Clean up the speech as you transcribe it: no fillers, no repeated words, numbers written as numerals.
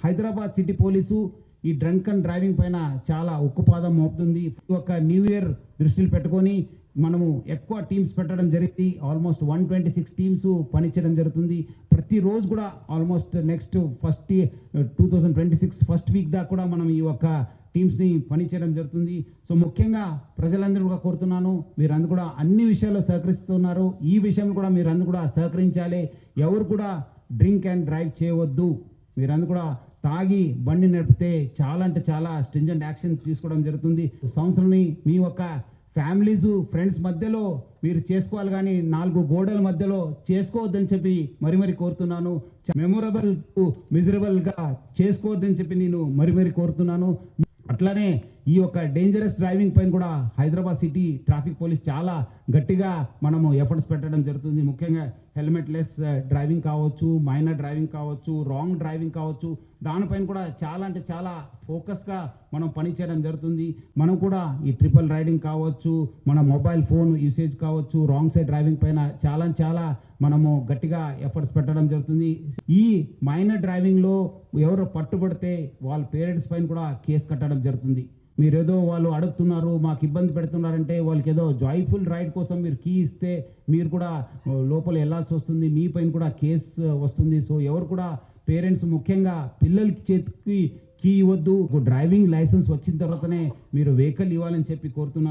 Hyderabad city police ఈ drunk and driving పైన చాలా ఉక్కుపాదం మోపుతుంది. ఒక న్యూ ఇయర్ దృష్టిలో పెట్టుకొని మనము ఎక్కువ టీమ్స్ పెట్టడం జరిగింది. ఆల్మోస్ట్ 126 టీమ్స్ పనిచేయడం జరుగుతుంది. ప్రతిరోజు కూడా ఆల్మోస్ట్ నెక్స్ట్ 2026 ఫస్ట్ వీక్ దాకా కూడా మనం ఈ యొక్క టీమ్స్ని పనిచేయడం జరుగుతుంది. సో ముఖ్యంగా ప్రజలందరూ కూడా కోరుతున్నాను, మీరందరూ కూడా అన్ని విషయాల్లో సహకరిస్తున్నారు. ఈ విషయంలో కూడా మీరందరూ కూడా సహకరించాలి. ఎవరు కూడా డ్రింక్ అండ్ డ్రైవ్ చేయవద్దు. మీరందరూ కూడా తాగి బండి నడిపితే చాలా అంటే చాలా స్ట్రింజెంట్ యాక్షన్ తీసుకోవడం జరుగుతుంది. సంవత్సరాన్ని మీ యొక్క ఫ్యామిలీస్ ఫ్రెండ్స్ మధ్యలో మీరు చేసుకోవాలి, కానీ 4 గోడల మధ్యలో చేసుకోవద్దని చెప్పి మరి కోరుతున్నాను. మెమొరబుల్ మిజరబుల్ గా చేసుకోవద్దని చెప్పి నేను మరి కోరుతున్నాను. అట్లానే ఈ యొక్క డేంజరస్ డ్రైవింగ్ పైన కూడా హైదరాబాద్ సిటీ ట్రాఫిక్ పోలీస్ చాలా గట్టిగా మనము ఎఫర్ట్స్ పెట్టడం జరుగుతుంది. ముఖ్యంగా హెల్మెట్ లెస్ డ్రైవింగ్ కావచ్చు, మైనర్ డ్రైవింగ్ కావచ్చు, రాంగ్ డ్రైవింగ్ కావచ్చు, దానిపైన కూడా చాలా అంటే చాలా ఫోకస్గా మనం పనిచేయడం జరుగుతుంది. మనం కూడా ఈ ట్రిపుల్ రైడింగ్ కావచ్చు, మన మొబైల్ ఫోన్ యూసేజ్ కావచ్చు, రాంగ్ సైడ్ డ్రైవింగ్ పైన చాలా మనము గట్టిగా ఎఫర్ట్స్ పెట్టడం జరుగుతుంది. ఈ మైనర్ డ్రైవింగ్లో ఎవరు పట్టుబడితే వాళ్ళ పేరెంట్స్ పైన కూడా కేసు కట్టడం జరుగుతుంది. మీరేదో వాళ్ళు అడుగుతున్నారు, మాకు ఇబ్బంది పెడుతున్నారంటే వాళ్ళకి ఏదో జాయ్ఫుల్ రైడ్ కోసం మీరు కీ ఇస్తే మీరు కూడా లోపల వెళ్ళాల్సి వస్తుంది, మీ పైన కూడా కేసు వస్తుంది. సో ఎవరు కూడా పేరెంట్స్ ముఖ్యంగా పిల్లలకి చేతికి కీ ఇవ్వద్దు. డ్రైవింగ్ లైసెన్స్ వచ్చిన తర్వాతనే మీరు వెహికల్ ఇవ్వాలని చెప్పి కోరుతున్నాను.